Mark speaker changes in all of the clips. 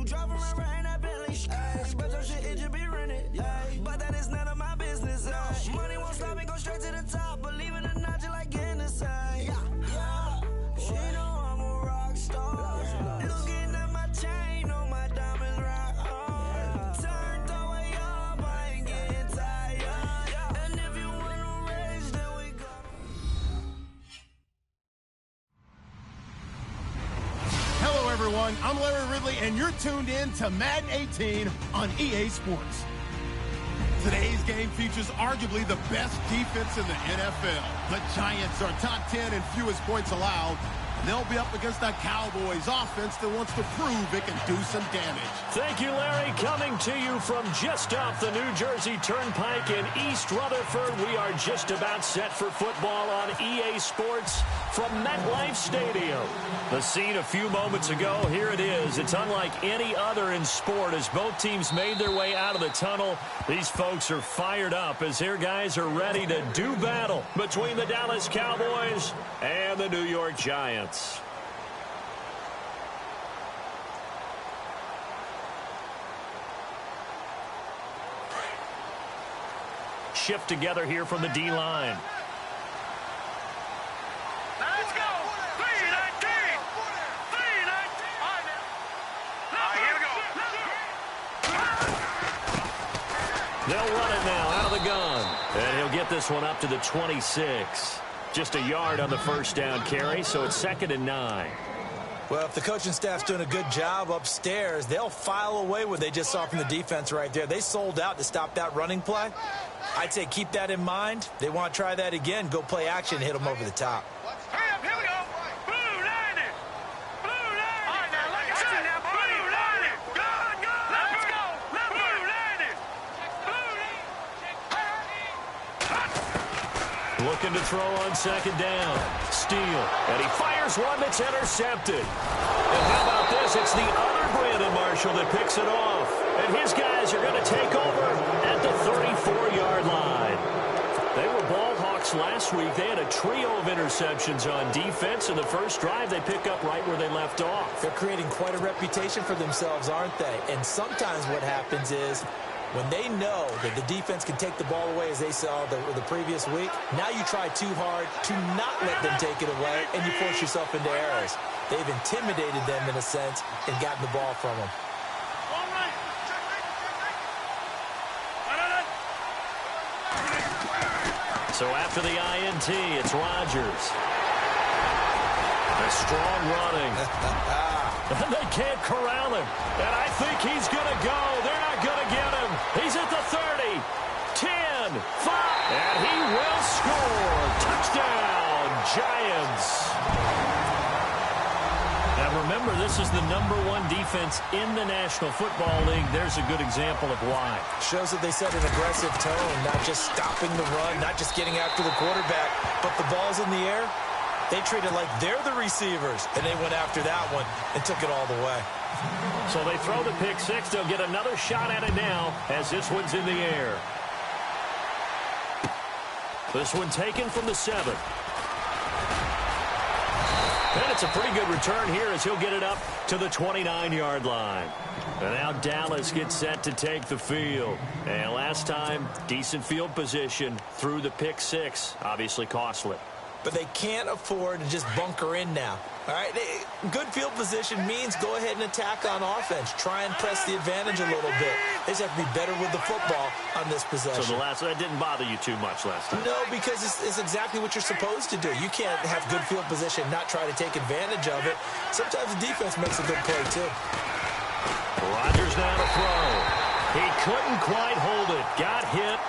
Speaker 1: drive around right in that Bentley. But your shit, it just be rented. But that is none of my business. Money won't stop me, go straight to the top. Believe it or not, you like getting the same. Yeah. She know I'm a rock star. Looking at my chain on my diamonds rock hard. Turned the way up, I ain't getting tired. And if you wanna race, then we go.
Speaker 2: Hello, everyone. I'm Larry Ridley, and you're tuned in to Madden 18 on EA Sports. Today's game features arguably the best defense in the NFL. The Giants are top 10 in fewest points allowed. They'll be up against a Cowboys offense that wants to prove it can do some damage.
Speaker 3: Thank you, Larry. Coming to you from just off the New Jersey Turnpike in East Rutherford, we are just about set for football on EA Sports from MetLife Stadium. The scene a few moments ago, here it is. It's unlike any other in sport as both teams made their way out of the tunnel. These folks are fired up as their guys are ready to do battle between the Dallas Cowboys and the New York Giants. Shift together here from the D-line.
Speaker 4: Let's go. 319. 319. Here we go.
Speaker 3: They'll run it now out of the gun. And he'll get this one up to the 26. Just a yard on the first down carry, so it's 2nd and 9.
Speaker 5: Well, if the coaching staff's doing a good job upstairs, they'll file away what they just saw from the defense right there. They sold out to stop that running play. I'd say keep that in mind. They want to try that again. Go play action, hit them over the top.
Speaker 4: Hurry up, here we go. Blue 90. Blue 90. All right, now, look at that. Blue 90. Good, good. Let's go. Blue 90. Blue 90.
Speaker 3: Looking to throw on 2nd down. Steele. And he fires one that's intercepted. And how about this? It's the other Brandon Marshall that picks it off. And his guys are going to take over at the 34-yard line. They were ball hawks last week. They had a trio of interceptions on defense. In the first drive, they pick up right where they left off.
Speaker 5: They're creating quite a reputation for themselves, aren't they? And sometimes what happens is when they know that the defense can take the ball away, as they saw the previous week, now you try too hard to not let them take it away, and you force yourself into errors. They've intimidated them in a sense and gotten the ball from them.
Speaker 3: So after the INT, it's Rodgers. A strong running. And they can't corral him. And I think he's going to go. They're not going to get him. He's at the 30, 10, 5. And he will score. Touchdown, Giants. Now remember, this is the #1 defense in the National Football League. There's a good example of why.
Speaker 5: Shows that they set an aggressive tone, not just stopping the run, not just getting after the quarterback, but the ball's in the air. They treat it like they're the receivers, and they went after that one and took it all the way.
Speaker 3: So they throw the pick six. They'll get another shot at it now as this one's in the air. This one taken from the 7. And it's a pretty good return here as he'll get it up to the 29-yard line. And now Dallas gets set to take the field. And last time, decent field position through the pick six. Obviously costly.
Speaker 5: But they can't afford to just bunker in now. All right, good field position means go ahead and attack on offense. Try and press the advantage a little bit. They just have to be better with the football on this possession.
Speaker 3: So that didn't bother you too much last time?
Speaker 5: No, because it's exactly what you're supposed to do. You can't have good field position and not try to take advantage of it. Sometimes the defense makes a good play, too.
Speaker 3: Rodgers now to throw. He couldn't quite hold it. Got hit.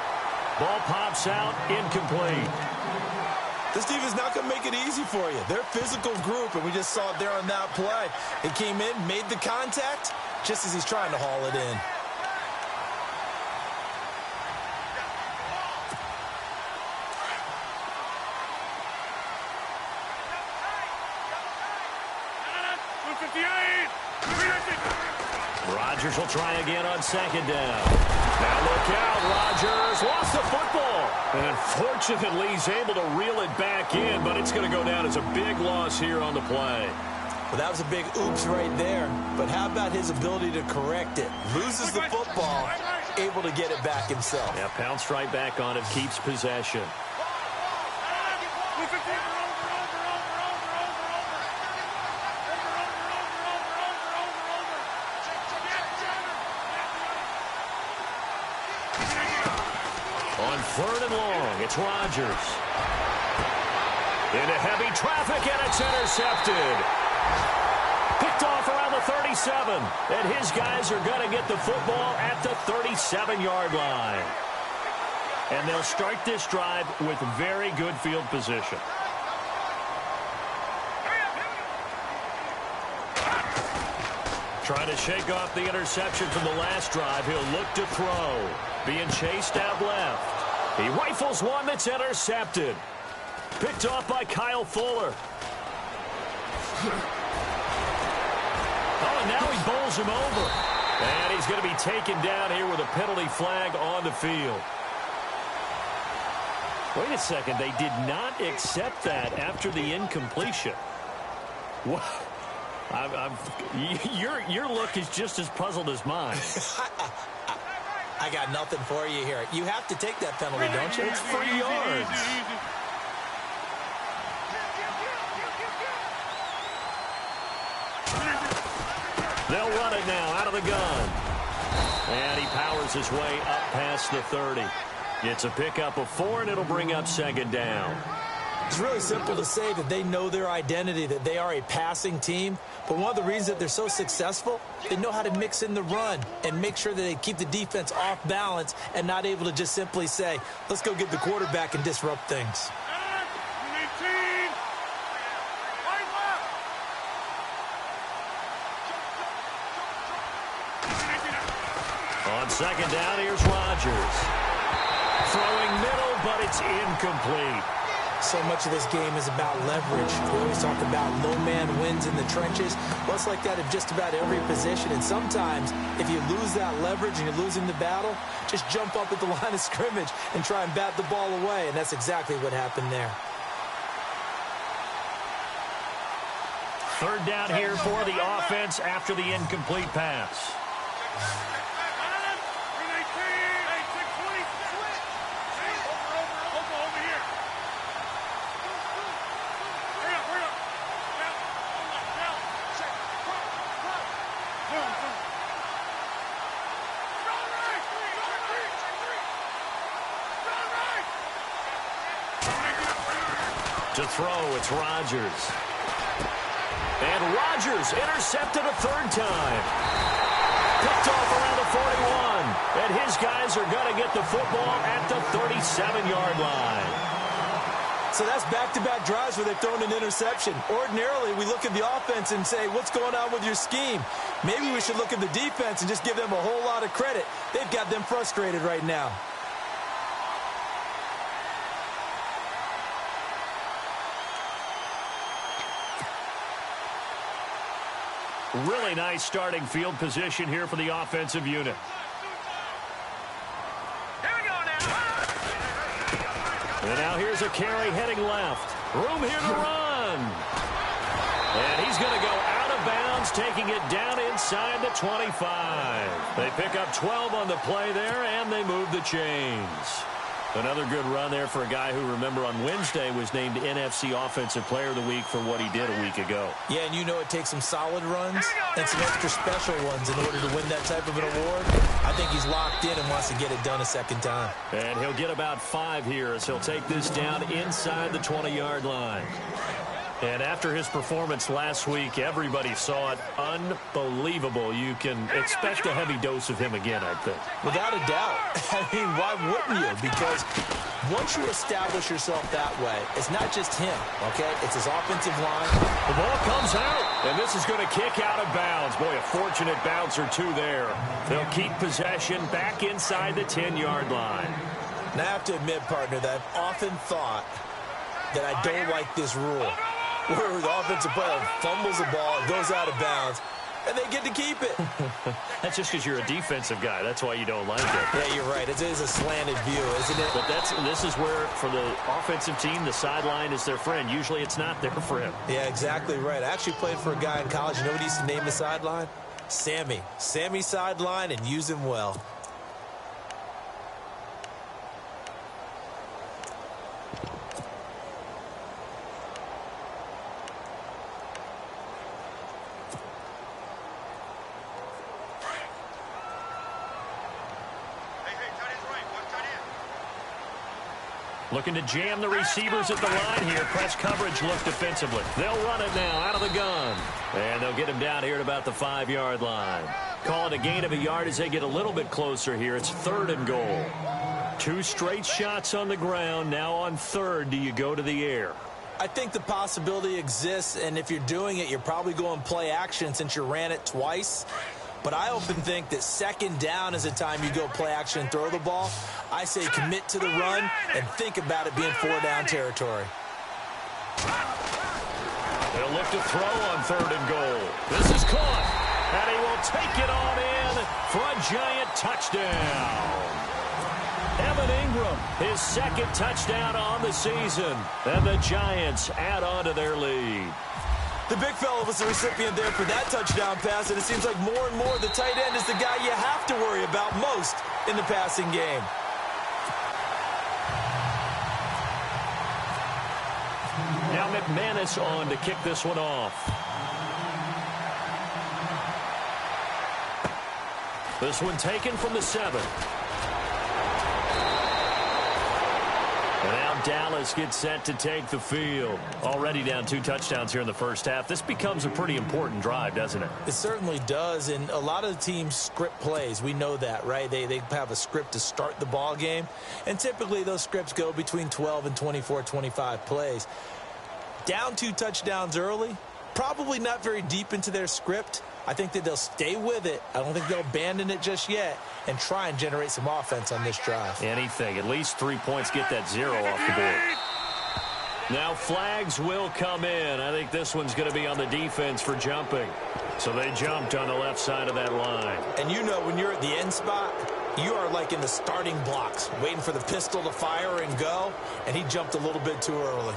Speaker 3: Ball pops out. Incomplete.
Speaker 5: This defense is not going to make it easy for you. They're a physical group, and we just saw it there on that play. It came in, made the contact, just as he's trying to haul it in.
Speaker 3: Rodgers will try again on 2nd down. Now look out, Rodgers lost the football. And unfortunately, he's able to reel it back in, but it's going to go down as a big loss here on the play.
Speaker 5: Well, that was a big oops right there. But how about his ability to correct it? Loses the football, able to get it back himself.
Speaker 3: Yeah, pounced right back on it, keeps possession. On 3rd and long, it's Rodgers. Into heavy traffic, and it's intercepted. Picked off around the 37, and his guys are going to get the football at the 37-yard line. And they'll start this drive with very good field position. Trying to shake off the interception from the last drive. He'll look to throw. Being chased out left. He rifles one that's intercepted. Picked off by Kyle Fuller. Oh, and now he bowls him over. And he's going to be taken down here with a penalty flag on the field. Wait a second. They did not accept that after the incompletion. What? Your look is just as puzzled as mine.
Speaker 5: I got nothing for you here. You have to take that penalty, don't you?
Speaker 3: It's 3 yards. They'll run it now out of the gun. And he powers his way up past the 30. It's a pickup of 4, and it'll bring up 2nd down.
Speaker 5: It's really simple to say that they know their identity, that they are a passing team. But one of the reasons that they're so successful, they know how to mix in the run and make sure that they keep the defense off balance and not able to just simply say, let's go get the quarterback and disrupt things.
Speaker 3: On 2nd down, here's Rodgers. Throwing middle, but it's incomplete.
Speaker 5: So much of this game is about leverage. We always talk about low man wins in the trenches. Well, it's like that in just about every position. And sometimes, if you lose that leverage and you're losing the battle, just jump up at the line of scrimmage and try and bat the ball away. And that's exactly what happened there.
Speaker 3: 3rd down here for the offense after the incomplete pass. To throw, it's Rodgers. And Rodgers intercepted a 3rd time. Picked off around the 41. And his guys are going to get the football at the 37-yard line.
Speaker 5: So that's back-to-back drives where they've thrown an interception. Ordinarily, we look at the offense and say, what's going on with your scheme? Maybe we should look at the defense and just give them a whole lot of credit. They've got them frustrated right now.
Speaker 3: Really nice starting field position here for the offensive unit.
Speaker 4: Here we go now.
Speaker 3: And now here's a carry heading left. Room here to run. And he's going to go out of bounds, taking it down inside the 25. They pick up 12 on the play there, and they move the chains. Another good run there for a guy who, remember, on Wednesday was named NFC Offensive Player of the Week for what he did a week ago.
Speaker 5: Yeah, and you know it takes some solid runs and some extra special ones in order to win that type of an award. I think he's locked in and wants to get it done a 2nd time.
Speaker 3: And he'll get about 5 here as he'll take this down inside the 20-yard line. And after his performance last week, everybody saw it. Unbelievable. You can expect a heavy dose of him again, I think.
Speaker 5: Without a doubt. I mean, why wouldn't you? Because once you establish yourself that way, it's not just him, okay? It's his offensive line.
Speaker 3: The ball comes out, and this is going to kick out of bounds. Boy, a fortunate bounce or two there. They'll keep possession back inside the 10-yard line.
Speaker 5: And I have to admit, partner, that I've often thought that I don't like this rule, where the offensive player fumbles the ball, it goes out of bounds, and they get to keep it.
Speaker 3: That's just because you're a defensive guy. That's why you don't like it.
Speaker 5: Yeah, you're right. It is a slanted view, isn't it?
Speaker 3: But this is where, for the offensive team, the sideline is their friend. Usually it's not there for him.
Speaker 5: Yeah, exactly right. I actually played for a guy in college. You know what he used to name the sideline? Sammy. Sammy sideline, and use him well.
Speaker 3: Looking to jam the receivers at the line here. Press coverage look defensively. They'll run it now out of the gun. And they'll get him down here at about the 5-yard line. Call it a gain of a yard as they get a little bit closer here. It's 3rd and goal. 2 straight shots on the ground. Now on 3rd, do you go to the air?
Speaker 5: I think the possibility exists, and if you're doing it, you're probably going play action since you ran it twice. But I often think that 2nd down is the time you go play action and throw the ball. I say commit to the run and think about it being 4-down territory.
Speaker 3: They'll look to throw on 3rd and goal. This is caught, and he will take it on in for a giant touchdown. Evan Ingram, his 2nd touchdown on the season, and the Giants add on to their lead.
Speaker 5: The big fella was the recipient there for that touchdown pass, and it seems like more and more the tight end is the guy you have to worry about most in the passing game.
Speaker 3: Now McManus on to kick this one off. This one taken from the 7. And now Dallas gets set to take the field. Already down 2 touchdowns here in the first half. This becomes a pretty important drive, doesn't it?
Speaker 5: It certainly does, and a lot of the teams script plays. We know that, right? They have a script to start the ball game, and typically those scripts go between 12 and 24, 25 plays. Down 2 touchdowns early, probably not very deep into their script. I think that they'll stay with it. I don't think they'll abandon it just yet and try and generate some offense on this drive.
Speaker 3: Anything. At least 3 points, get that 0 off the board. Now flags will come in. I think this one's going to be on the defense for jumping. So they jumped on the left side of that line.
Speaker 5: And you know when you're at the end spot, you are like in the starting blocks, waiting for the pistol to fire and go, and he jumped a little bit too early.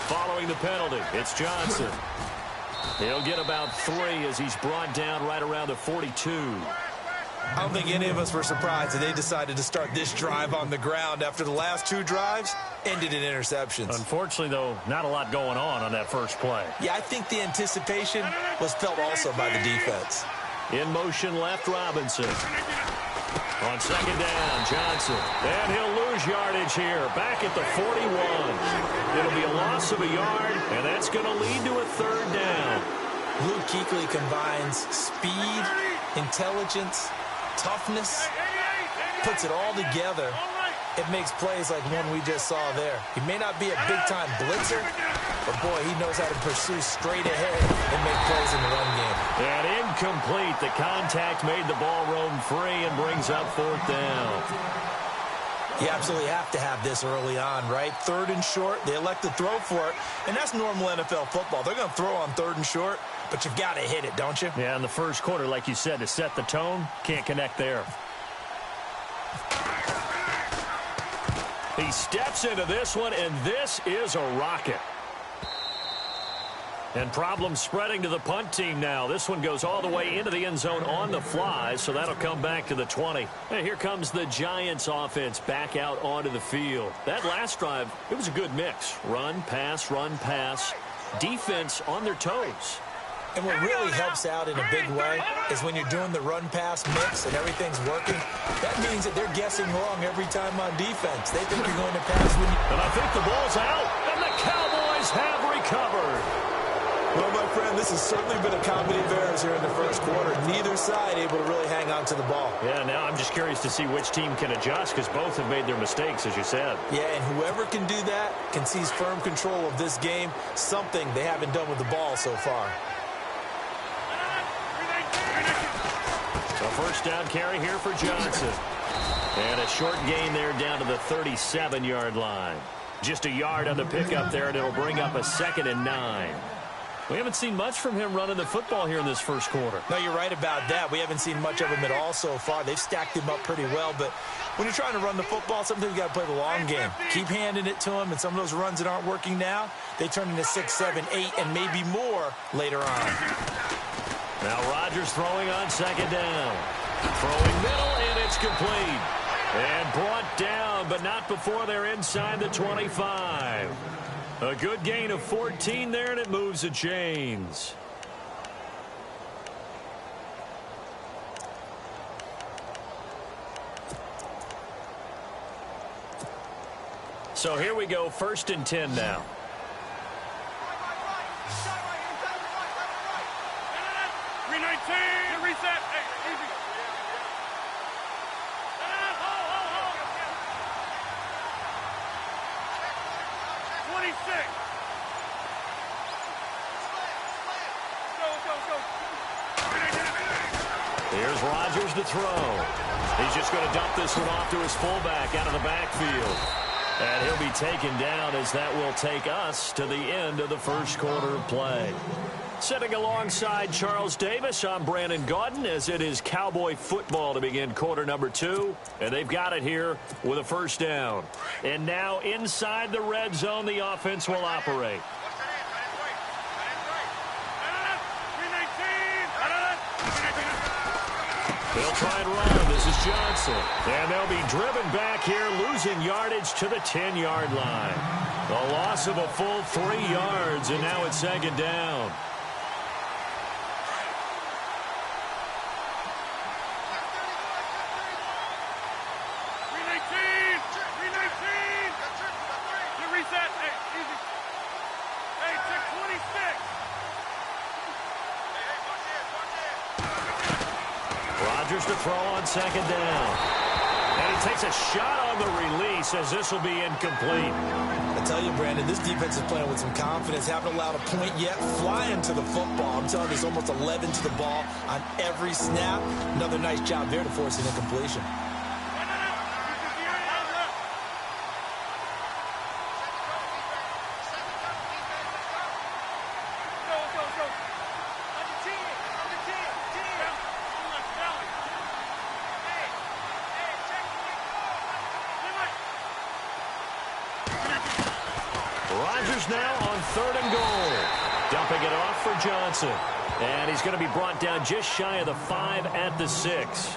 Speaker 3: Following the penalty, it's Johnson. He'll get about 3 as he's brought down right around the 42.
Speaker 5: I don't think any of us were surprised that they decided to start this drive on the ground after the last 2 drives ended in interceptions.
Speaker 3: Unfortunately, though, not a lot going on that first play.
Speaker 5: Yeah, I think the anticipation was felt also by the defense.
Speaker 3: In motion left, Robinson. On 2nd down, Johnson. And he'll lose yardage here, back at the 41. It'll be a loss of a yard, and that's going to lead to a 3rd down.
Speaker 5: Luke Kuechly combines speed, intelligence, toughness, puts it all together. It makes plays like one we just saw there. He may not be a big-time blitzer, but, boy, he knows how to pursue straight ahead and make plays in the run game.
Speaker 3: And incomplete. The contact made the ball roam free and brings up 4th down.
Speaker 5: You absolutely have to have this early on, right? 3rd and short, they elect to throw for it, and that's normal NFL football. They're going to throw on 3rd and short, but you've got to hit it, don't you?
Speaker 3: Yeah, in the first quarter, like you said, to set the tone, can't connect there. He steps into this one, and this is a rocket. And problems spreading to the punt team now. This one goes all the way into the end zone on the fly, so that'll come back to the 20. And here comes the Giants offense back out onto the field. That last drive, it was a good mix. Run, pass, defense on their toes.
Speaker 5: And what really helps out in a big way is when you're doing the run-pass mix and everything's working, that means that they're guessing wrong every time on defense. They think you're going to pass when you...
Speaker 3: And I think the ball's out, and the Cowboys have recovered.
Speaker 5: Well, my friend, this has certainly been a comedy of errors here in the first quarter. Neither side able to really hang on to the ball.
Speaker 3: Yeah, now I'm just curious to see which team can adjust because both have made their mistakes, as you said.
Speaker 5: Yeah, and whoever can do that can seize firm control of this game, something they haven't done with the ball so far.
Speaker 3: So first down carry here for Johnson. And a short gain there down to the 37-yard line. Just a yard on the pickup there, and it'll bring up a 2nd and 9. We haven't seen much from him running the football here in this first quarter.
Speaker 5: No, you're right about that. We haven't seen much of him at all so far. They've stacked him up pretty well, but when you're trying to run the football, sometimes you got to play the long game. Keep handing it to him, and some of those runs that aren't working now, they turn into 6, 7, 8, and maybe more later on.
Speaker 3: Now Rodgers throwing on 2nd down. Throwing middle, and it's complete. And brought down, but not before they're inside the 25. A good gain of 14 there, and it moves the chains. So here we go, 1st and 10 now.
Speaker 4: Reset. Hey, easy. 26. Go.
Speaker 3: Here's Rodgers to throw. He's just going to dump this one off to his fullback out of the backfield. And he'll be taken down as that will take us to the end of the first quarter of play. Sitting alongside Charles Davis, I'm Brandon Gaudin as it is Cowboy football to begin quarter number 2. And they've got it here with a first down. And now inside the red zone, the offense will operate. They'll try and run. This is Johnson. And they'll be driven back here, losing yardage to the 10-yard line. A loss of a full 3 yards, and now it's 2nd down. Rodgers to throw on 2nd down. And he takes a shot on the release as this will be incomplete.
Speaker 5: I tell you, Brandon, this defense is playing with some confidence. Haven't allowed a point yet. Flying to the football. I'm telling you, there's almost 11 to the ball on every snap. Another nice job there to force an incompletion.
Speaker 3: Rodgers now on 3rd and goal. Dumping it off for Johnson. And he's going to be brought down just shy of the 5 at the 6.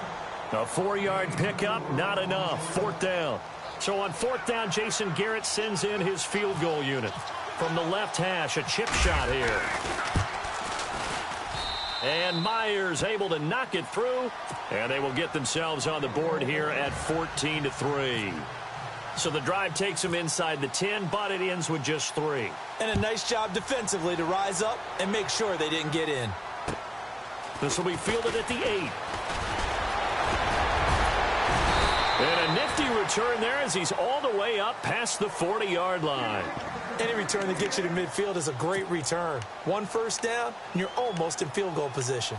Speaker 3: A 4-yard pickup, not enough. 4th down. So on 4th down, Jason Garrett sends in his field goal unit. From the left hash, a chip shot here. And Myers able to knock it through. And they will get themselves on the board here at 14-3. So the drive takes them inside the 10, but it ends with just 3.
Speaker 5: And a nice job defensively to rise up and make sure they didn't get in.
Speaker 3: This will be fielded at the 8. And a nifty return there as he's all the way up past the 40-yard line.
Speaker 5: Any return that gets you to midfield is a great return. 1 first down, and you're almost in field goal position.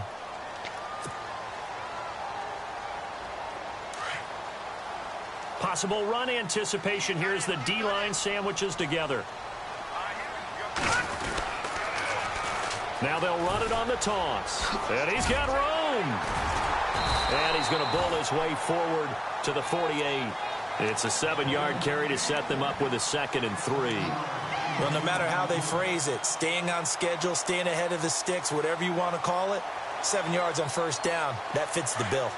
Speaker 3: Possible run anticipation here as the D-line sandwiches together. Now they'll run it on the toss. And he's got room. And he's going to bull his way forward to the 48. It's a 7-yard carry to set them up with a 2nd and 3.
Speaker 5: Well, no matter how they phrase it, staying on schedule, staying ahead of the sticks, whatever you want to call it, 7 yards on first down, that fits the bill.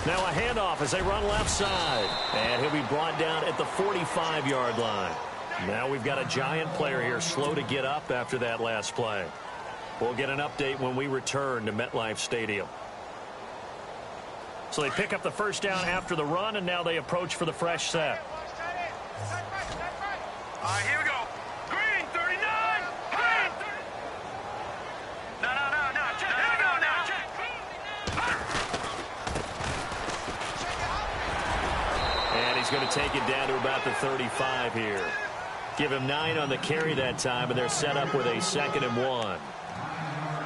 Speaker 3: Now a handoff as they run left side. And he'll be brought down at the 45-yard line. Now we've got a giant player here slow to get up after that last play. We'll get an update when we return to MetLife Stadium. So they pick up the first down after the run, and now they approach for the fresh set.
Speaker 4: All right, here we go. Green, 39. Green. No. Check. Here we go now. Check.
Speaker 3: And he's going to take it down to about the 35 here. Give him 9 on the carry that time, and they're set up with a 2nd and 1.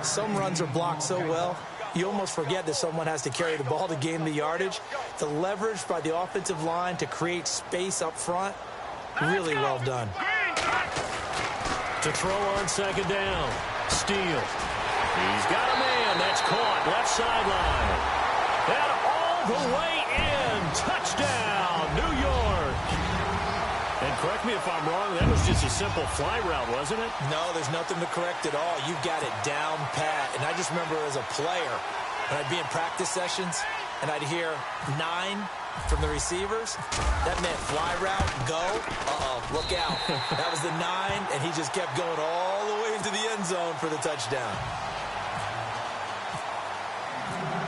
Speaker 5: Some runs are blocked so well, you almost forget that someone has to carry the ball to gain the yardage. The leverage by the offensive line to create space up front, really well done.
Speaker 3: To throw on 2nd down. Steele. He's got a man. That's caught. Left sideline. And all the way in. Touchdown, New York. And correct me if I'm wrong, that was just a simple fly route, wasn't it?
Speaker 5: No, there's nothing to correct at all. You got it down pat. And I just remember as a player, when I'd be in practice sessions, and I'd hear 9 from the receivers, that meant fly route, go, look out. That was the 9, and he just kept going all the way into the end zone for the touchdown.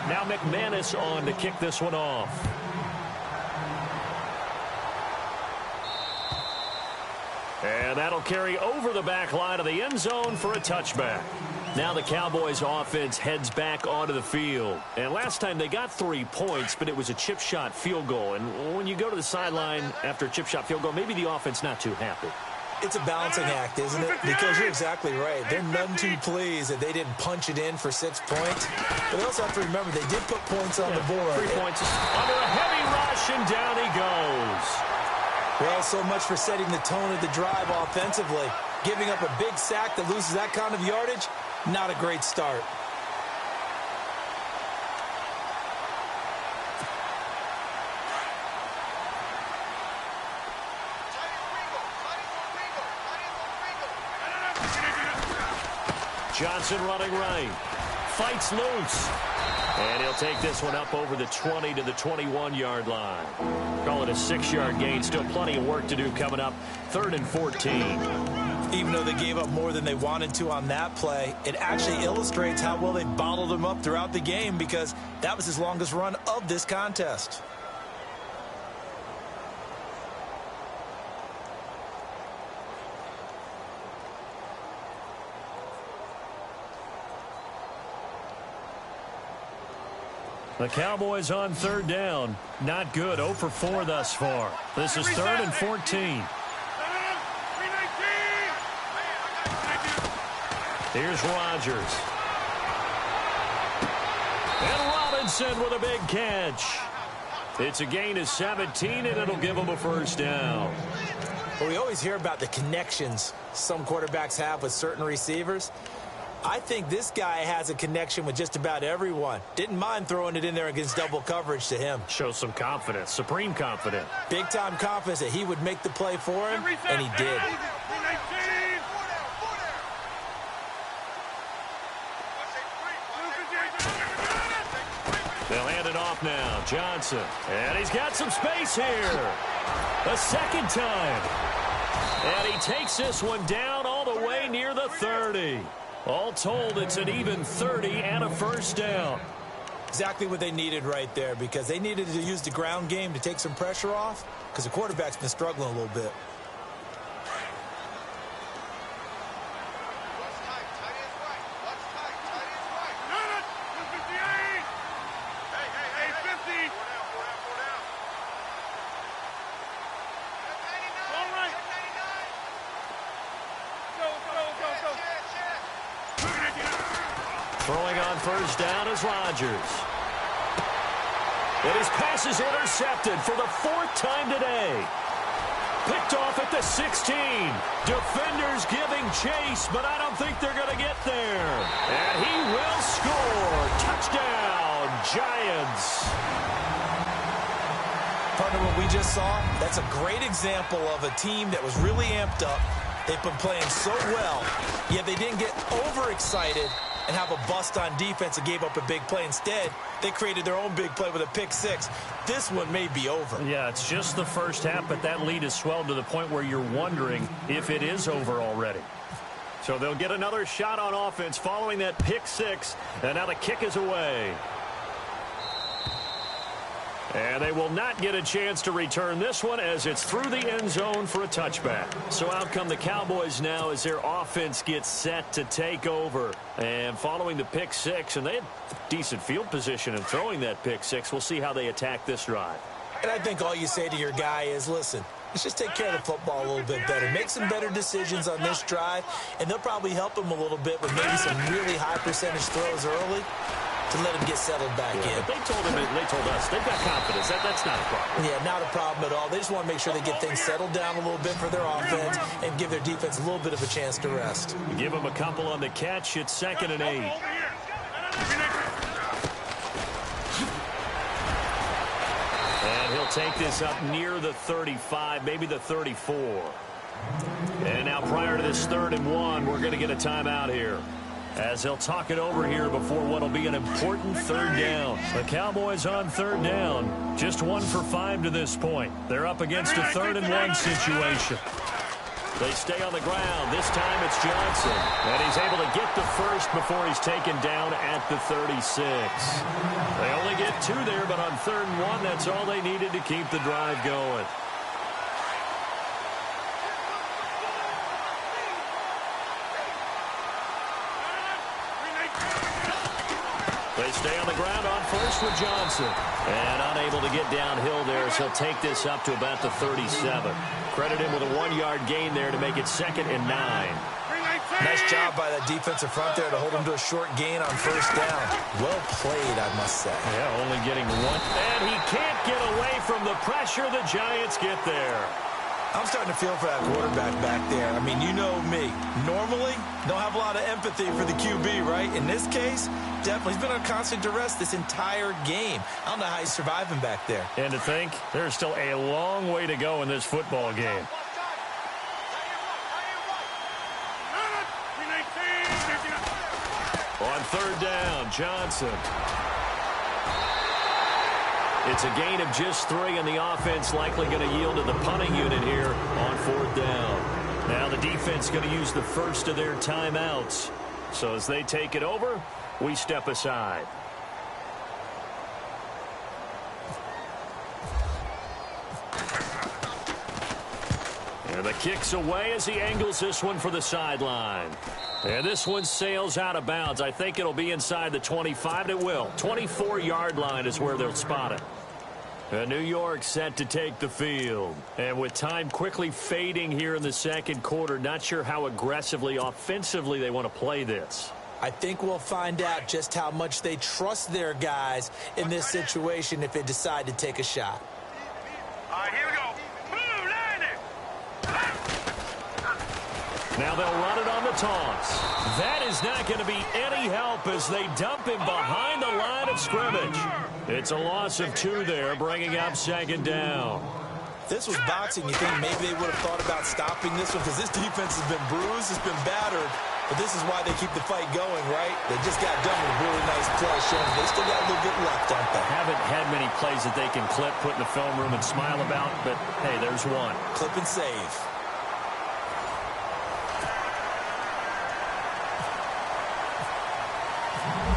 Speaker 3: Now McManus on to kick this one off. And that'll carry over the back line of the end zone for a touchback. Now the Cowboys offense heads back onto the field. And last time they got 3 points, but it was a chip shot field goal. And when you go to the sideline after a chip shot field goal, maybe the offense not too happy.
Speaker 5: It's a balancing act, isn't it? Because you're exactly right. They're none too pleased that they didn't punch it in for 6 points. But they also have to remember they did put points on the board.
Speaker 3: 3 points under a heavy rush, and down he goes.
Speaker 5: Well, so much for setting the tone of the drive offensively. Giving up a big sack that loses that kind of yardage, not a great start.
Speaker 3: Johnson running right. Fights loose. And he'll take this one up over the 20 to the 21-yard line. Call it a 6-yard gain. Still plenty of work to do coming up. 3rd and 14.
Speaker 5: Even though they gave up more than they wanted to on that play, it actually illustrates how well they bottled him up throughout the game, because that was his longest run of this contest.
Speaker 3: The Cowboys on 3rd down. Not good. 0 for 4 thus far. This is 3rd and 14. Here's Rodgers. And Robinson with a big catch. It's a gain of 17, and it'll give them a 1st down.
Speaker 5: Well, we always hear about the connections some quarterbacks have with certain receivers. I think this guy has a connection with just about everyone. Didn't mind throwing it in there against double coverage to him.
Speaker 3: Shows some confidence, supreme confidence.
Speaker 5: Big-time confidence that he would make the play for him, and he did.
Speaker 3: They'll hand it off now. Johnson. And he's got some space here. A 2nd time. And he takes this one down all the way near the 30. All told, it's an even 30 and a 1st down.
Speaker 5: Exactly what they needed right there, because they needed to use the ground game to take some pressure off, because the quarterback's been struggling a little bit.
Speaker 3: Throwing on 1st down is Rodgers. And his pass is intercepted for the 4th time today. Picked off at the 16. Defenders giving chase, but I don't think they're going to get there. And he will score. Touchdown, Giants.
Speaker 5: Partner, what we just saw, that's a great example of a team that was really amped up. They've been playing so well, yet they didn't get overexcited and have a bust on defense and gave up a big play. Instead, they created their own big play with a pick-6. This one may be over.
Speaker 3: Yeah, it's just the first half, but that lead has swelled to the point where you're wondering if it is over already. So they'll get another shot on offense following that pick-6, and now the kick is away. And they will not get a chance to return this one as it's through the end zone for a touchback. So out come the Cowboys now as their offense gets set to take over. And following the pick six, and they had decent field position in throwing that pick six. We'll see how they attack this drive.
Speaker 5: And I think all you say to your guy is, listen, let's just take care of the football a little bit better. Make some better decisions on this drive, and they'll probably help him a little bit with maybe some really high percentage throws early to let him get settled back in.
Speaker 3: But they told us, they've got confidence. That's not a problem.
Speaker 5: Yeah, not a problem at all. They just want to make sure they get things settled down a little bit for their offense and give their defense a little bit of a chance to rest.
Speaker 3: Give them a couple on the catch. It's 2nd and 8. And he'll take this up near the 35, maybe the 34. And now prior to this 3rd and 1, we're going to get a timeout here, as they'll talk it over here before what will be an important 3rd down. The Cowboys on 3rd down, just 1 for 5 to this point. They're up against a 3rd and 1 situation. They stay on the ground. This time it's Johnson. And he's able to get the first before he's taken down at the 36. They only get 2 there, but on 3rd and 1, that's all they needed to keep the drive going. They stay on the ground on first with Johnson. And unable to get downhill there, so he'll take this up to about the 37. Credit him with a 1-yard gain there to make it 2nd and 9.
Speaker 5: Nice job by that defensive front there to hold him to a short gain on 1st down. Well played, I must say.
Speaker 3: Yeah, only getting 1. And he can't get away from the pressure. The Giants get there.
Speaker 5: I'm starting to feel for that quarterback back there. I mean, you know me. Normally, don't have a lot of empathy for the QB, right? In this case, definitely. He's been on constant duress this entire game. I don't know how he's surviving back there.
Speaker 3: And to think, there's still a long way to go in this football game. On 3rd down, Johnson. It's a gain of just 3, and the offense likely going to yield to the punting unit here on 4th down. Now the defense going to use the first of their timeouts. So as they take it over, we step aside. And the kick's away as he angles this one for the sideline. And this one sails out of bounds. I think it'll be inside the 25. It will. 24-yard line is where they'll spot it. And New York set to take the field. And with time quickly fading here in the 2nd quarter, not sure how aggressively, offensively they want to play this.
Speaker 5: I think we'll find out just how much they trust their guys in this situation if they decide to take a shot.
Speaker 4: All right, here we go. Blue line it.
Speaker 3: Now they'll run it on the toss. That is not going to be any help as they dump him behind the line of scrimmage. It's a loss of 2 there, bringing up 2nd down.
Speaker 5: If this was boxing, you think maybe they would have thought about stopping this one, because this defense has been bruised, it's been battered, but this is why they keep the fight going, right? They just got done with a really nice play, showing they still got a little bit left, don't they?
Speaker 3: Haven't had many plays that they can clip, put in the film room, and smile about, but hey, there's one.
Speaker 5: Clip and save.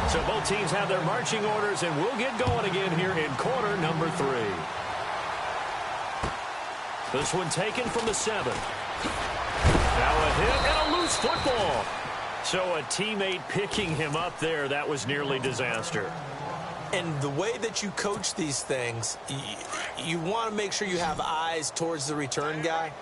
Speaker 3: So both teams have their marching orders, and we'll get going again here in quarter number 3. This one taken from the 7. Now a hit and a loose football. So a teammate picking him up there, that was nearly disaster.
Speaker 5: And the way that you coach these things, you want to make sure you have eyes towards the return guy,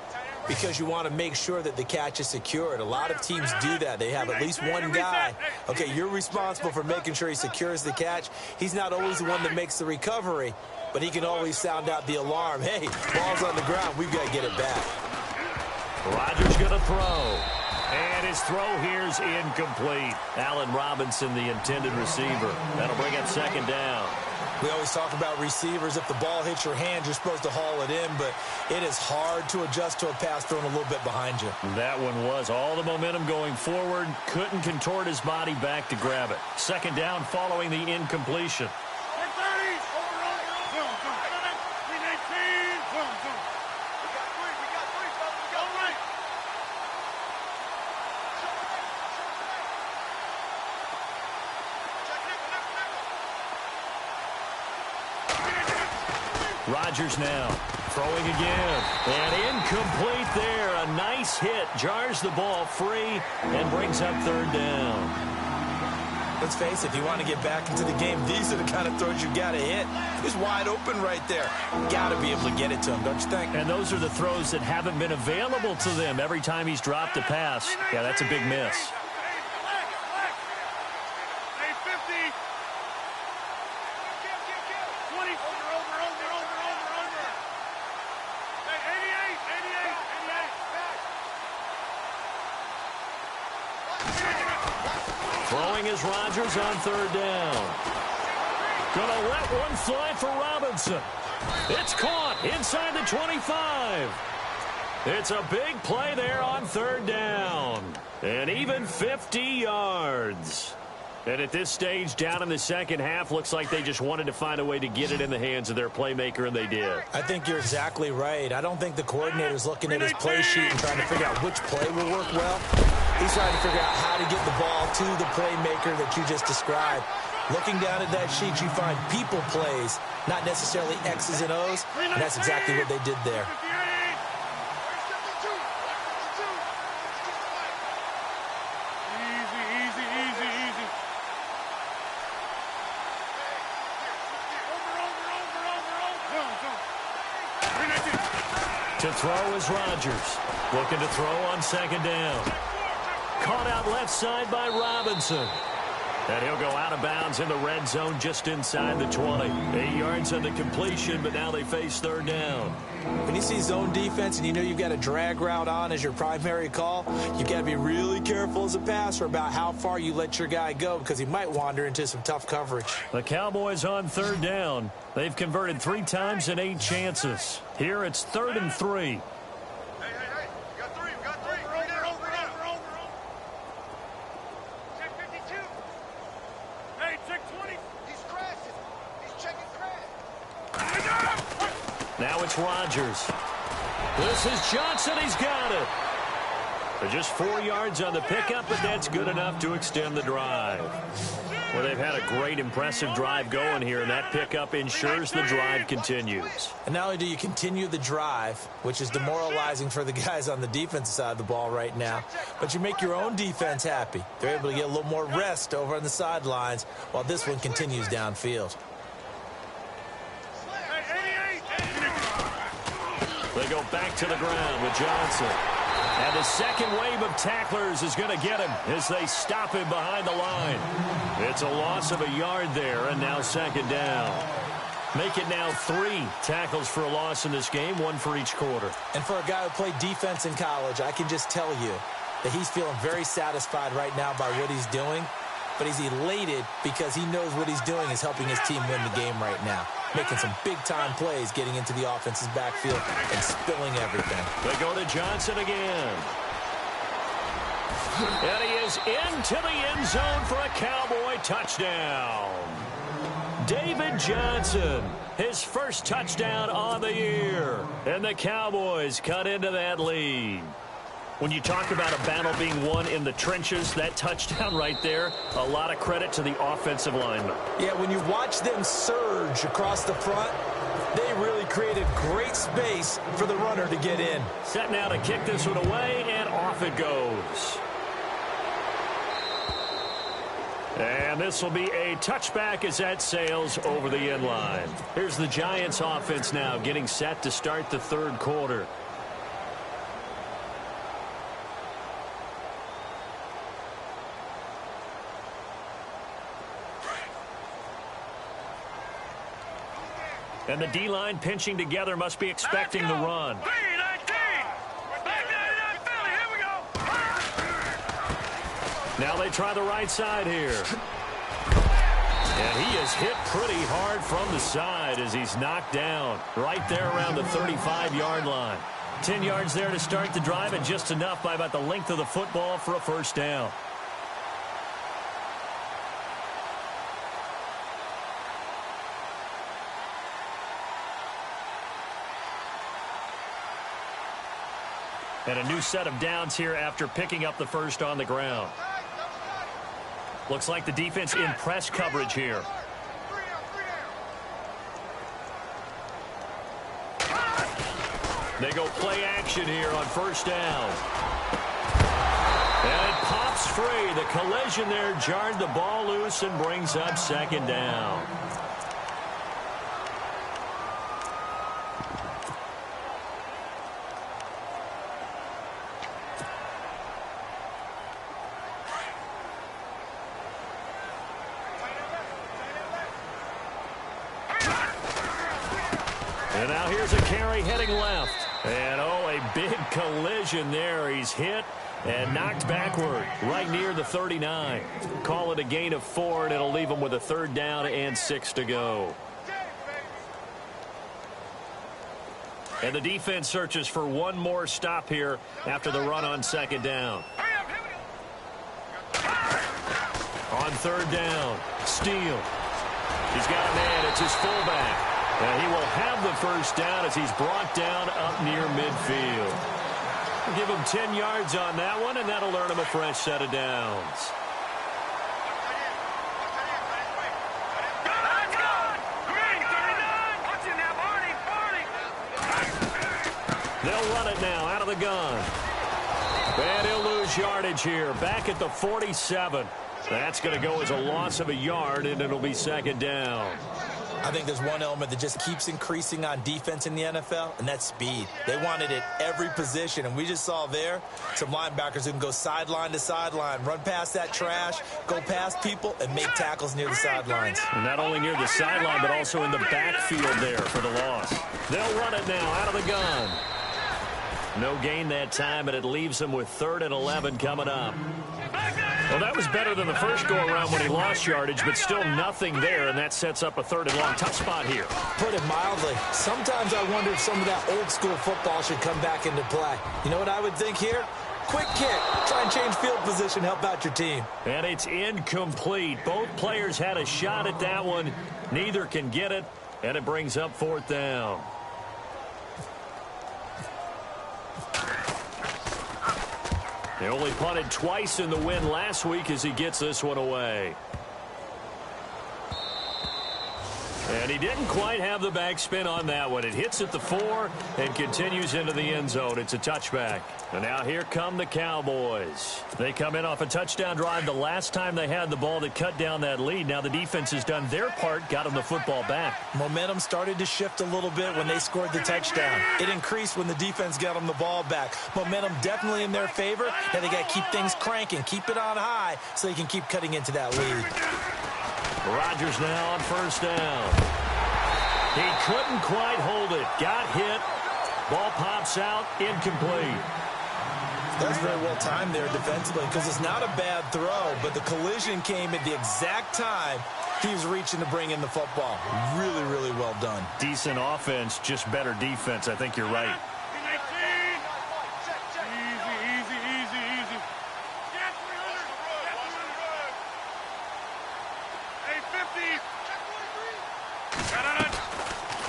Speaker 5: because you want to make sure that the catch is secured. A lot of teams do that. They have at least one guy. Okay, you're responsible for making sure he secures the catch. He's not always the one that makes the recovery, but he can always sound out the alarm. Hey, ball's on the ground. We've got to get it back.
Speaker 3: Rodgers going to throw. And his throw here's incomplete. Allen Robinson, the intended receiver. That'll bring up 2nd down.
Speaker 5: We always talk about receivers. If the ball hits your hand, you're supposed to haul it in, but it is hard to adjust to a pass thrown a little bit behind you.
Speaker 3: That one was all the momentum going forward. Couldn't contort his body back to grab it. 2nd down following the incompletion. Rodgers now throwing again. And incomplete there. A nice hit. Jars the ball free and brings up third down.
Speaker 5: Let's face it, if you want to get back into the game, these are the kind of throws you got to hit. He's wide open right there. Got to be able to get it to him, don't you think?
Speaker 3: And those are the throws that haven't been available to them every time he's dropped a pass. Yeah, that's a big miss. Throwing is Rodgers on third down. Gonna let one fly for Robinson. It's caught inside the 25. It's a big play there on third down. And even 50 yards. And at this stage, down in the second half, looks like they just wanted to find a way to get it in the hands of their playmaker, and they did.
Speaker 5: I think you're exactly right. I don't think the coordinator's looking at his play sheet and trying to figure out which play will work well. He's trying to figure out how to get the ball to the playmaker that you just described. Looking down at that sheet, you find people plays, not necessarily X's and O's, and that's exactly what they did there.
Speaker 3: To throw is Rodgers. Looking to throw on second down. Caught out left side by Robinson. And he'll go out of bounds in the red zone just inside the 20. 8 yards on the completion, but now they face third down.
Speaker 5: When you see zone defense and you know you've got a drag route on as your primary call, you've got to be really careful as a passer about how far you let your guy go because he might wander into some tough coverage.
Speaker 3: The Cowboys on third down. They've converted 3 times in 8 chances. Here it's 3rd and 3. Now it's Rodgers. This is Johnson. He's got it. They're just 4 yards on the pickup, but that's good enough to extend the drive. Well, they've had a great, impressive drive going here, and that pickup ensures the drive continues.
Speaker 5: And not only do you continue the drive, which is demoralizing for the guys on the defensive side of the ball right now, but you make your own defense happy. They're able to get a little more rest over on the sidelines while this one continues downfield.
Speaker 3: They go back to the ground with Johnson. And the second wave of tacklers is going to get him as they stop him behind the line. It's a loss of a yard there, and now second down. Make it now 3 tackles for a loss in this game, 1 for each quarter.
Speaker 5: And for a guy who played defense in college, I can just tell you that he's feeling very satisfied right now by what he's doing. But he's elated because he knows what he's doing is helping his team win the game right now. Making some big-time plays, getting into the offense's backfield and spilling everything.
Speaker 3: They go to Johnson again. And he is into the end zone for a Cowboy touchdown. David Johnson, his first touchdown on the year. And the Cowboys cut into that lead. When you talk about a battle being won in the trenches, that touchdown right there, a lot of credit to the offensive lineman.
Speaker 5: Yeah, when you watch them surge across the front, they really created great space for the runner to get in.
Speaker 3: Set now to kick this one away, and off it goes. And this will be a touchback as that sails over the end line. Here's the Giants offense now getting set to start the third quarter. And the D-line pinching together must be expecting the run. Now they try the right side here. And he is hit pretty hard from the side as he's knocked down right there around the 35-yard line. 10 yards there to start the drive, and just enough by about the length of the football for a first down. And a new set of downs here after picking up the first on the ground. Looks like the defense in press coverage here. They go play action here on first down. And it pops free. The collision there jarred the ball loose and brings up second down. And now here's a carry heading left. And, oh, a big collision there. He's hit and knocked backward right near the 39. Call it a gain of 4, and it'll leave him with a third down and 6 to go. And the defense searches for one more stop here after the run on second down. On third down, Steele. He's got a man. It's his fullback. And he will have the first down as he's brought down up near midfield. We'll give him 10 yards on that one, and that'll earn him a fresh set of downs. They'll run it now out of the gun. And he'll lose yardage here. Back at the 47. That's going to go as a loss of a yard, and it'll be second down.
Speaker 5: I think there's one element that just keeps increasing on defense in the NFL, and that's speed. They want it at every position, and we just saw there some linebackers who can go sideline to sideline, run past that trash, go past people, and make tackles near the sidelines.
Speaker 3: And not only near the sideline, but also in the backfield there for the loss. They'll run it now out of the gun. No gain that time, and it leaves them with 3rd and 11 coming up. Well, that was better than the first go-around when he lost yardage, but still nothing there, and that sets up a 3rd and long. Tough spot here.
Speaker 5: Put it mildly. Sometimes I wonder if some of that old-school football should come back into play. You know what I would think here? Quick kick. Try and change field position, help out your team.
Speaker 3: And it's incomplete. Both players had a shot at that one. Neither can get it, and it brings up 4th down. They only punted twice in the win last week as he gets this one away. And he didn't quite have the backspin on that one. It hits at the 4 and continues into the end zone. It's a touchback. And now here come the Cowboys. They come in off a touchdown drive the last time they had the ball that cut down that lead. Now the defense has done their part, got them the football back.
Speaker 5: Momentum started to shift a little bit when they scored the touchdown. It increased when the defense got them the ball back. Momentum definitely in their favor, and they got to keep things cranking, keep it on high so they can keep cutting into that lead.
Speaker 3: Rodgers now on first down. He couldn't quite hold it. Got hit. Ball pops out. Incomplete.
Speaker 5: That's very well timed there defensively because it's not a bad throw, but the collision came at the exact time he was reaching to bring in the football. Really, really well done.
Speaker 3: Decent offense, just better defense. I think you're right.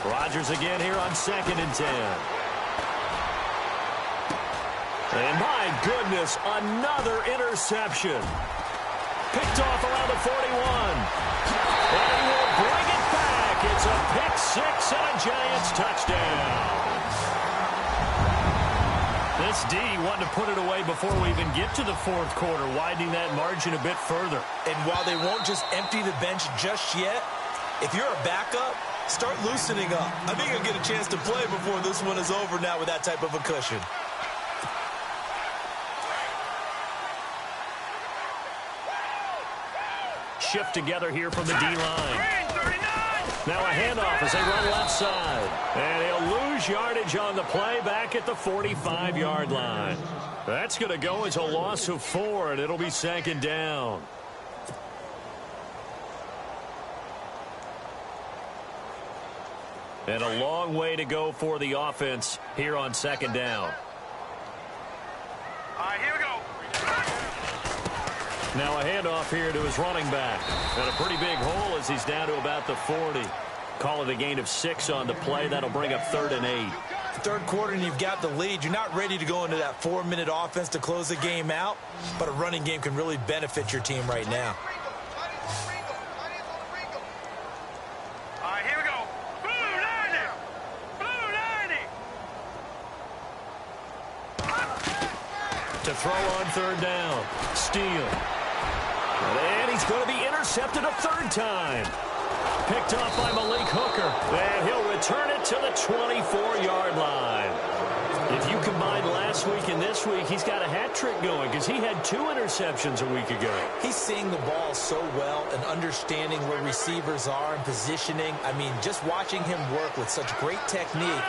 Speaker 3: Rodgers again here on 2nd and 10. And my goodness, another interception. Picked off around the 41. And he will bring it back. It's a pick 6 and a Giants touchdown. This D wanted to put it away before we even get to the 4th quarter, widening that margin a bit further.
Speaker 5: And while they won't just empty the bench just yet, if you're a backup, start loosening up. I think you'll get a chance to play before this one is over now with that type of a cushion.
Speaker 3: Shift together here from the D-line. Now a handoff as they run left side. And he'll lose yardage on the play back at the 45-yard line. That's going to go as a loss of 4, and it'll be 2nd down. And a long way to go for the offense here on 2nd down.
Speaker 4: All right, here we go.
Speaker 3: Now a handoff here to his running back. And a pretty big hole as he's down to about the 40. Call it a gain of 6 on the play. That'll bring up 3rd and 8.
Speaker 5: 3rd quarter and you've got the lead. You're not ready to go into that 4-minute offense to close the game out, but a running game can really benefit your team right now.
Speaker 4: All right, here we go. Blue 90. Blue 90.
Speaker 3: To throw on third down. Steele. And he's going to be intercepted a third time. Picked off by Malik Hooker. And he'll return it to the 24-yard line. If you combine last week and this week, he's got a hat trick going because he had 2 interceptions a week ago.
Speaker 5: He's seeing the ball so well and understanding where receivers are and positioning. I mean, just watching him work with such great technique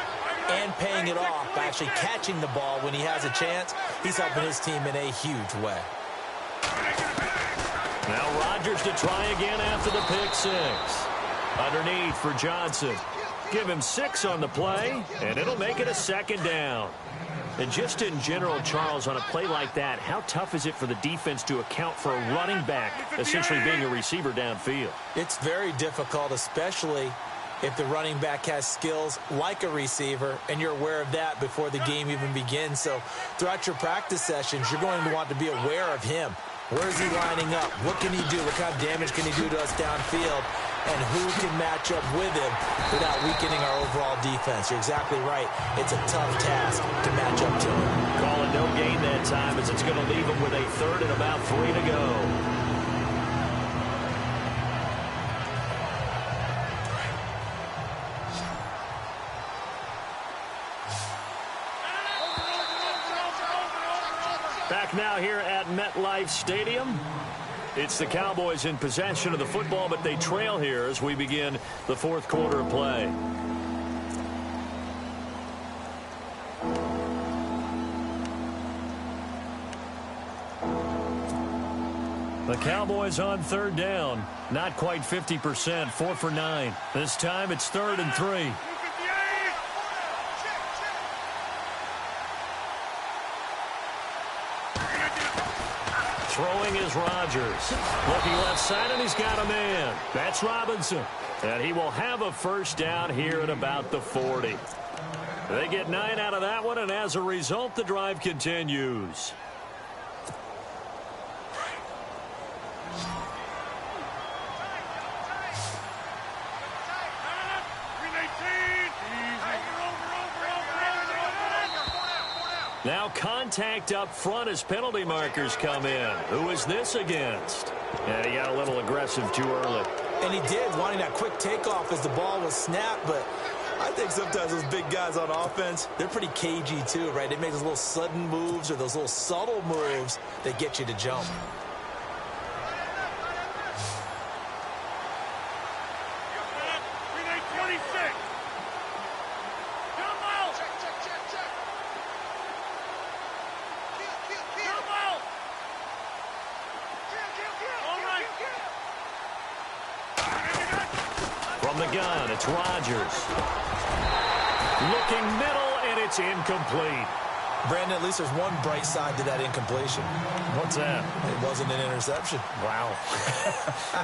Speaker 5: and paying it off by actually catching the ball when he has a chance, he's helping his team in a huge way.
Speaker 3: Now Rodgers to try again after the pick 6. Underneath for Johnson. Give him 6 on the play, and it'll make it a second down. And just in general, Charles, on a play like that, how tough is it for the defense to account for a running back essentially being a receiver downfield?
Speaker 5: It's very difficult, especially if the running back has skills like a receiver, and you're aware of that before the game even begins. So throughout your practice sessions, you're going to want to be aware of him. Where is he lining up? What can he do? What kind of damage can he do to us downfield? And who can match up with him without weakening our overall defense? You're exactly right. It's a tough task to match up to him.
Speaker 3: Call it no gain that time as it's going to leave him with a third and about 3 to go. Back now here at MetLife Stadium. It's the Cowboys in possession of the football, but they trail here as we begin the 4th quarter of play. The Cowboys on third down. Not quite 50%, 4 for 9. This time it's 3rd and 3. Throwing is Rodgers. Looking left side, and he's got a man. That's Robinson. And he will have a first down here at about the 40. They get 9 out of that one, and as a result, the drive continues. Now contact up front as penalty markers come in. Who is this against? And he got a little aggressive too early.
Speaker 5: And he did, wanting that quick takeoff as the ball was snapped, but I think sometimes those big guys on offense, they're pretty cagey too, right? They make those little sudden moves or those little subtle moves that get you to jump.
Speaker 3: From the gun, it's Rodgers. Looking middle, and it's incomplete.
Speaker 5: Brandon, at least there's one bright side to that incompletion.
Speaker 3: What's that?
Speaker 5: It wasn't an interception.
Speaker 3: Wow.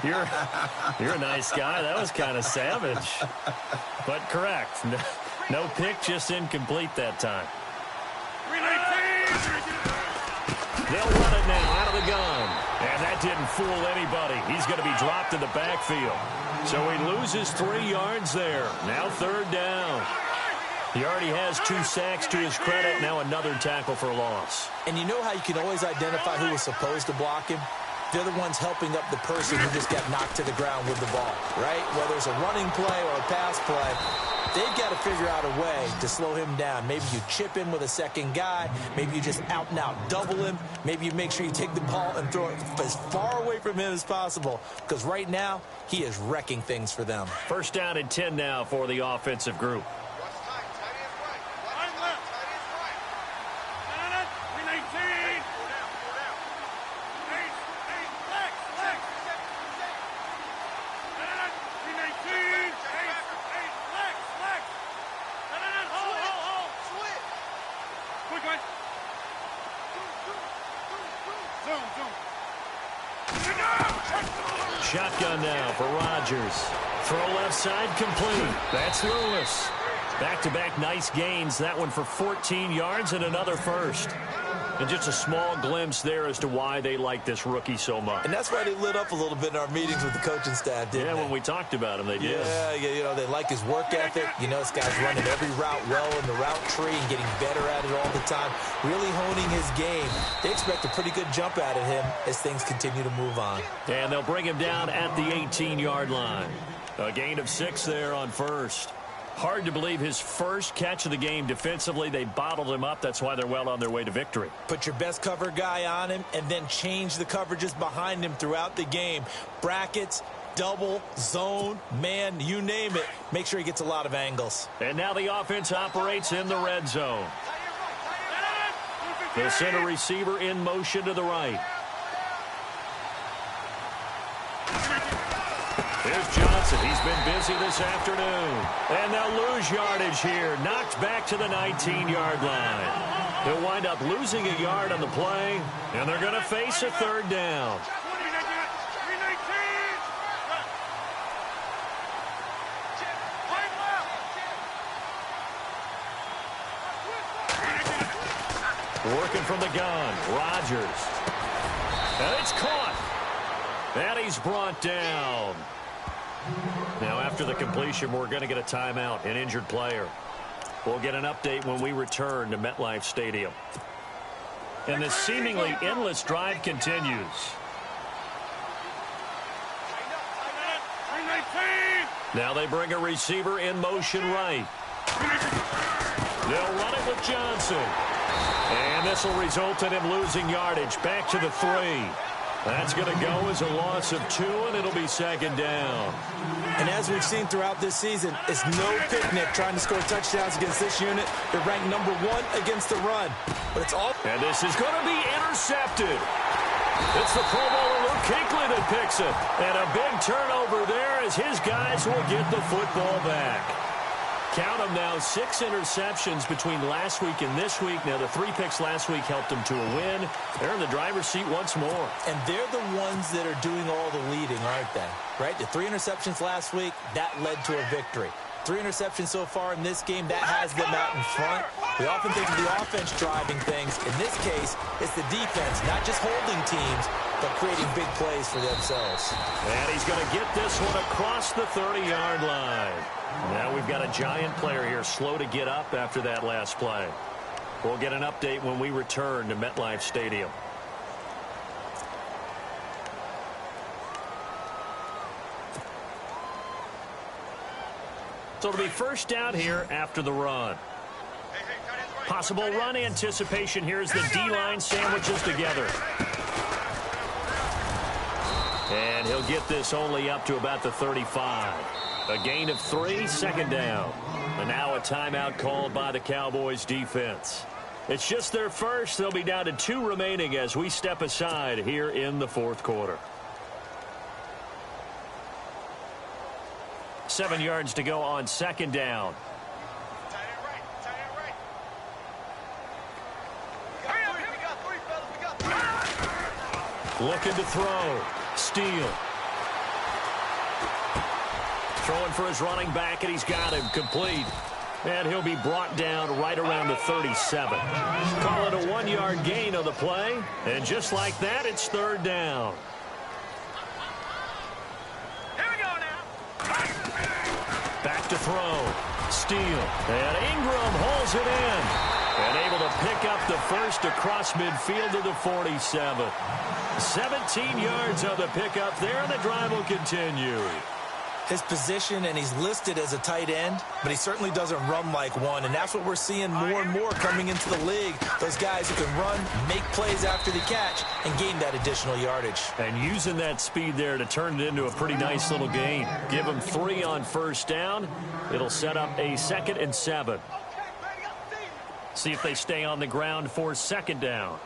Speaker 3: You're a nice guy. That was kind of savage. But correct. No pick, just incomplete that time. They'll run it now out of the gun. And that didn't fool anybody. He's going to be dropped in the backfield. So he loses 3 yards there. Now 3rd down. He already has 2 sacks to his credit. Now another tackle for a loss.
Speaker 5: And you know how you can always identify who was supposed to block him? They're the ones helping up the person who just got knocked to the ground with the ball, right? Whether it's a running play or a pass play, they've got to figure out a way to slow him down. Maybe you chip him with a second guy. Maybe you just out and out double him. Maybe you make sure you take the ball and throw it as far away from him as possible. Because right now, he is wrecking things for them.
Speaker 3: First down and 10 now for the offensive group. Shotgun now for Rodgers. Throw left side complete. That's Lewis. Back-to-back nice gains. That one for 14 yards and another first. And just a small glimpse there as to why they like this rookie so much.
Speaker 5: And that's why they lit up a little bit in our meetings with the coaching staff, didn't they?
Speaker 3: Yeah, when we talked about him, they did.
Speaker 5: Yeah, you know, they like his work ethic. You know, this guy's running every route well in the route tree and getting better at it all the time, really honing his game. They expect a pretty good jump out of him as things continue to move on.
Speaker 3: And they'll bring him down at the 18-yard line. A gain of 6 there on first. Hard to believe his first catch of the game defensively. They bottled him up. That's why they're well on their way to victory.
Speaker 5: Put your best cover guy on him and then change the coverages behind him throughout the game. Brackets, double, zone, man, you name it. Make sure he gets a lot of angles.
Speaker 3: And now the offense operates in the red zone. They'll send a receiver in motion to the right. Here's Johnson. He's been busy this afternoon. And they'll lose yardage here. Knocked back to the 19-yard line. They'll wind up losing a yard on the play, and they're going to face a third down. Working from the gun, Rodgers. And it's caught. And he's brought down. Now, after the completion, we're going to get a timeout, an injured player. We'll get an update when we return to MetLife Stadium. And this seemingly endless drive continues. Now they bring a receiver in motion right. They'll run it with Johnson. And this will result in him losing yardage back to the 3. That's going to go as a loss of 2, and it'll be second down.
Speaker 5: And as we've seen throughout this season, it's no picnic trying to score touchdowns against this unit. They're ranked number 1 against the run. But it's all.
Speaker 3: And this is going to be intercepted. It's the Pro Bowler Luke Kuechly that picks it. And a big turnover there as his guys will get the football back. Count them now, 6 interceptions between last week and this week. Now, the 3 picks last week helped them to a win. They're in the driver's seat once more.
Speaker 5: And they're the ones that are doing all the leading, aren't they? Right? The 3 interceptions last week, that led to a victory. 3 interceptions so far in this game, that has them out in front. We often think of the offense driving things. In this case, it's the defense, not just holding teams, but creating big plays for themselves.
Speaker 3: And he's going to get this one across the 30-yard line. Now we've got a giant player here slow to get up after that last play. We'll get an update when we return to MetLife Stadium. So it'll be first down here after the run. Possible run anticipation here as the D-line sandwiches together. And he'll get this only up to about the 35. A gain of 3, second down. And now a timeout called by the Cowboys defense. It's just their first. They'll be down to 2 remaining as we step aside here in the fourth quarter. 7 yards to go on second down. Looking to throw. Steele. Throwing for his running back, and he's got him complete. And he'll be brought down right around the 37. Call it a 1-yard gain on the play. And just like that, it's third down.
Speaker 4: Here we go now.
Speaker 3: Back to throw. Steele. And Ingram holds it in. And able to pick up the first across midfield to the 47. 17 yards on the pickup there, and the drive will continue.
Speaker 5: His position, and he's listed as a tight end, but he certainly doesn't run like one, and that's what we're seeing more and more coming into the league. Those guys who can run, make plays after the catch, and gain that additional yardage. And
Speaker 3: using that speed there to turn it into a pretty nice little gain. Give him 3 on first down. It'll set up a 2nd and 7. See if they stay on the ground for second down.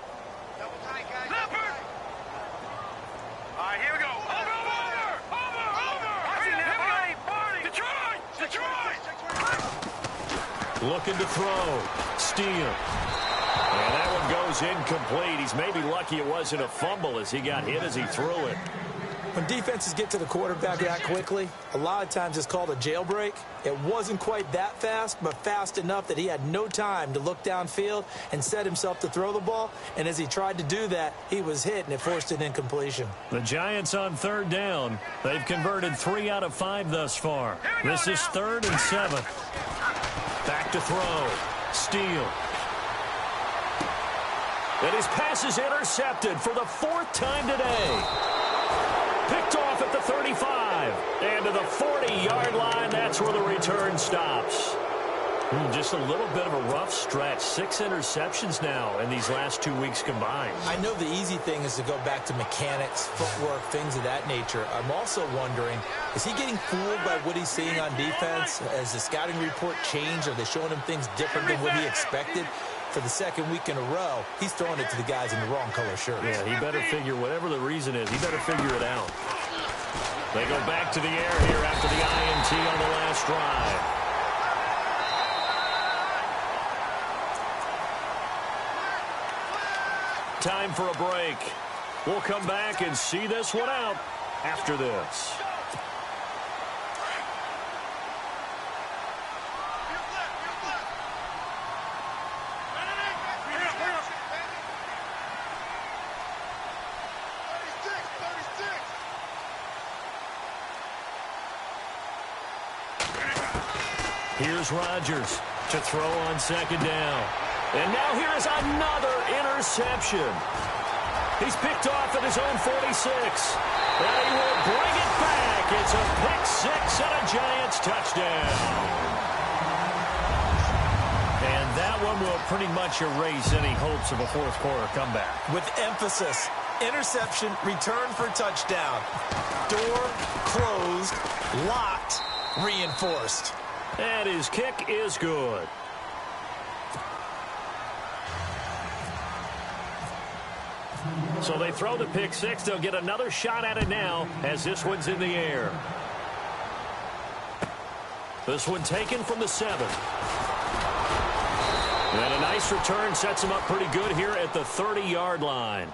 Speaker 3: Looking to throw. Steele. And that one goes incomplete. He's maybe lucky it wasn't a fumble as he got hit as he threw it.
Speaker 5: When defenses get to the quarterback that quickly, a lot of times it's called a jailbreak. It wasn't quite that fast, but fast enough that he had no time to look downfield and set himself to throw the ball. And as he tried to do that, he was hit, and it forced an incompletion.
Speaker 3: The Giants on third down. They've converted 3 out of 5 thus far. This is 3rd and 7. Back to throw. Steele. And his pass is intercepted for the 4th time today. Picked off at the 35. And to the 40-yard line, that's where the return stops. Just a little bit of a rough stretch. 6 interceptions now in these last 2 weeks combined.
Speaker 5: I know the easy thing is to go back to mechanics, footwork, things of that nature. I'm also wondering, is he getting fooled by what he's seeing on defense? Has the scouting report changed? Are they showing him things different than what he expected? For the 2nd week in a row, he's throwing it to the guys in the wrong color shirts.
Speaker 3: Yeah, he better figure, whatever the reason is, he better figure it out. They go back to the air here after the INT on the last drive. Time for a break. We'll come back and see this one out after this. Here's Rodgers to throw on 2nd down. And now here is another interception. He's picked off at his own 46. And he will bring it back. It's a pick-6 and a Giants touchdown. And that one will pretty much erase any hopes of a 4th quarter comeback.
Speaker 5: With emphasis, interception, return for touchdown. Door closed, locked, reinforced.
Speaker 3: And his kick is good. So they throw the pick-6. They'll get another shot at it now as this one's in the air. This one taken from the 7. And a nice return sets him up pretty good here at the 30-yard line.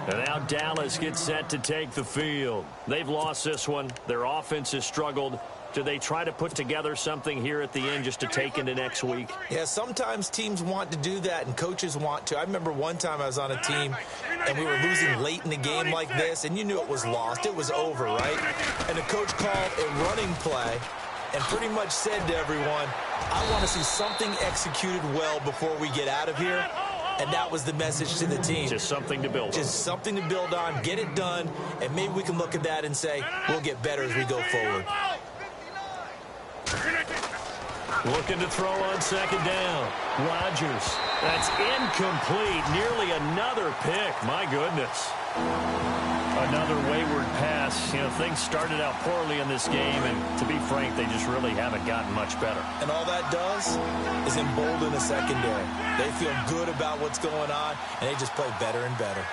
Speaker 3: And now Dallas gets set to take the field. They've lost this one. Their offense has struggled. Do they try to put together something here at the end just to take into next week?
Speaker 5: Yeah, sometimes teams want to do that and coaches want to. I remember one time I was on a team and we were losing late in the game like this, and you knew it was lost. It was over, right? And the coach called a running play and pretty much said to everyone, I want to see something executed well before we get out of here. And that was the message to the team.
Speaker 3: Just something to build on.
Speaker 5: Just something to build on, get it done, and maybe we can look at that and say, we'll get better as we go forward.
Speaker 3: Looking to throw on 2nd down. Rodgers. That's incomplete. Nearly another pick. My goodness. Another wayward pass. You know, things started out poorly in this game, and to be frank, they just really haven't gotten much better.
Speaker 5: And all that does is embolden the secondary. They feel good about what's going on, and they just play better and better.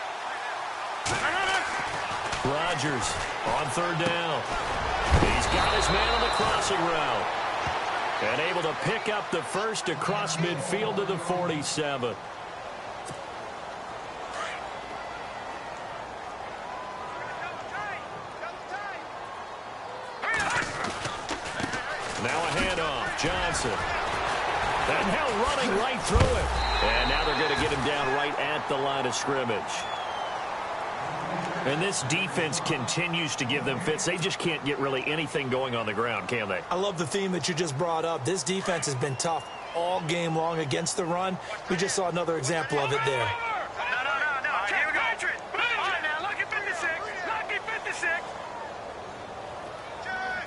Speaker 3: Rodgers on 3rd down. He's got his man on the crossing route. And able to pick up the first across midfield to the 47. Now a handoff. Johnson. And now running right through it. And now they're going to get him down right at the line of scrimmage. And this defense continues to give them fits. They just can't get really anything going on the ground, can they?
Speaker 5: I love the theme that you just brought up. This defense has been tough all game long against the run. We just saw another example of it there.
Speaker 4: No. Here we go. All right, now, lucky 56. Lucky 56.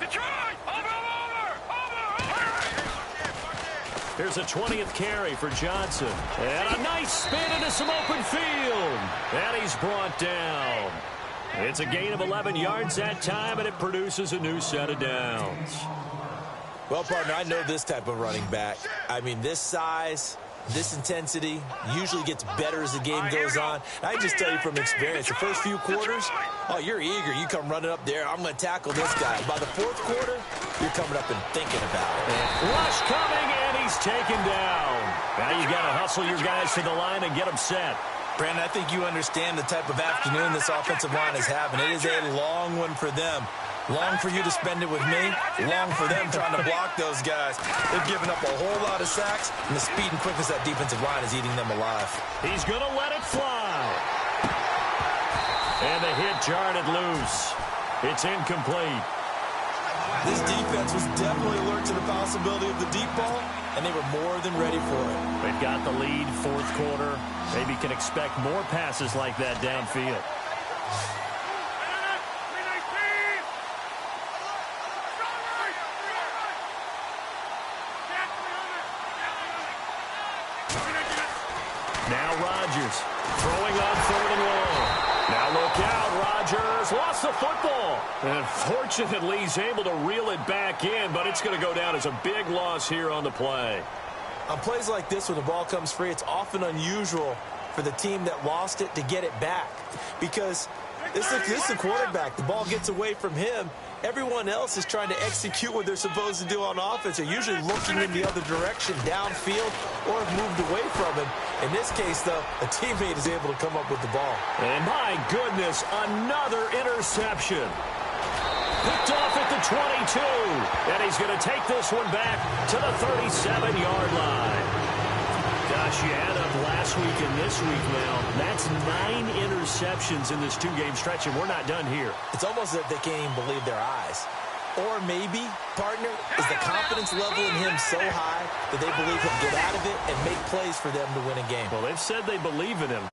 Speaker 4: Detroit! Over!
Speaker 3: Here's a 20th carry for Johnson. And a nice spin into some open field. And he's brought down. It's a gain of 11 yards that time, and it produces a new set of downs.
Speaker 5: Well, partner, I know this type of running back. I mean, this size, this intensity usually gets better as the game goes on. And I just tell you from experience, the first few quarters, oh, you're eager. You come running up there, I'm going to tackle this guy. By the 4th quarter, you're coming up and thinking about it.
Speaker 3: Rush coming, and he's taken down. Now you got to hustle your guys to the line and get them set.
Speaker 5: Brandon, I think you understand the type of afternoon this offensive line is having. It is a long one for them. Long for you to spend it with me. Long for them trying to block those guys. They've given up a whole lot of sacks, and the speed and quickness of that defensive line is eating them alive.
Speaker 3: He's going to let it fly. And the hit jarred it loose. It's incomplete.
Speaker 5: This defense was definitely alert to the possibility of the deep ball, and they were more than ready for it.
Speaker 3: They've got the lead, fourth quarter. Maybe can expect more passes like that downfield. Now Rodgers throwing on 3rd and long. Now look out, Rodgers lost the football. And fortunately, he's able to reel it back in, but it's going to go down as a big loss here on the play.
Speaker 5: On plays like this, when the ball comes free, it's often unusual for the team that lost it to get it back. Because this is the quarterback. The ball gets away from him. Everyone else is trying to execute what they're supposed to do on offense. They're usually looking in the other direction, downfield, or have moved away from him. In this case, though, a teammate is able to come up with the ball.
Speaker 3: And my goodness, another interception. Picked off at the 22. And he's going to take this one back to the 37-yard line. Gosh, you add up last week and this week now. That's 9 interceptions in this 2-game stretch, and we're not done here.
Speaker 5: It's almost as if they can't even believe their eyes. Or maybe, partner, is the confidence level in him so high that they believe he'll get out of it and make plays for them to win a game.
Speaker 3: Well, they've said they believe in him.